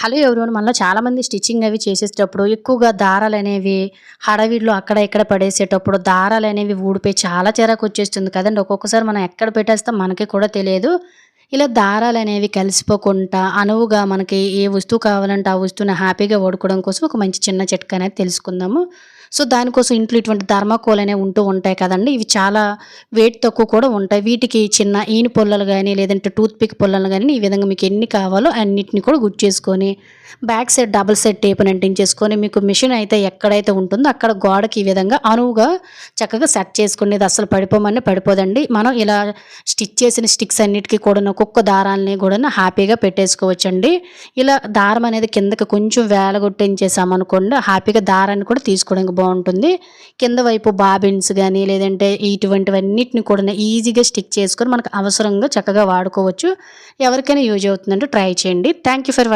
Hello everyone మనలో చాలామంది stitching అవి చేసేటప్పుడు ఎక్కువగా దారాలనేవి హడావిడిలో అక్కడ ఇక్కడ పడేసేటప్పుడు దారాలనేవి ఊడిపోయి చాలా చిరాకు వచ్చేస్తుంది కదండి. ఒక్కొక్కసారి మనం ఎక్కడ పెట్టేస్తాం మనకి కూడా తెలియదు. ఇలా దారాలనేవి కలిసిపోకుండా అనువుగా మనకి ఏ వస్తువు కావాలంటే ఆ వస్తువుని హ్యాపీగా వాడుకోవడం కోసం ఒక మంచి చిన్న చిట్కా అనేది తెలుసుకుందాము. సో, దానికోసం ఇంట్లో ఇటువంటి థర్మాకోల్ అనేవి ఉంటూ ఉంటాయి కదండీ! ఇవి చాలా వెయిట్ తక్కువ కూడా ఉంటాయి. వీటికి చిన్న ఈన పుల్లలు గాని, లేదంటే టూత్ పిక్ పుల్లలు గాని ఈ విధంగా మీకు ఎన్ని కావాలో అన్నిటిని కూడా గుచ్చేసుకొని, బ్యాక్ సైడ్ డబుల్ సైడ్ టేప్‌ని అంటించేసుకొని, మీకు మిషన్ అయితే ఎక్కడైతే ఉంటుందో అక్కడ గోడకి ఈ విధంగా అనువుగా చక్కగా సెట్ చేసుకోండి. ఇది అస్సలు పడిపోమన్నా పడిపోదండి. మనం ఇలా స్టిచ్ చేసిన స్టిక్స్ అన్నిటికి కూడాను ఒక్కొక్క దారాల్ని కూడాను హ్యాపీగా పెట్టేసుకోవచ్చండి. ఇలా దారం అనేది కిందకి కొంచెం వేలగొట్టించేసామనుకోండి, హ్యాపీగా దారాన్ని కూడా తీసుకోవడానికి బావుంటుంది. కింద వైపు బాబిన్స్ గాని, లేదంటే ఇటువంటివన్నిటిని కూడా ఈజీగా స్టిక్ చేసుకొని మనకు అవసరంగా చక్కగా వాడుకోవచ్చు. ఎవరికైనా యూజ్ అవుతుందంటే ట్రై చేయండి. Thank you for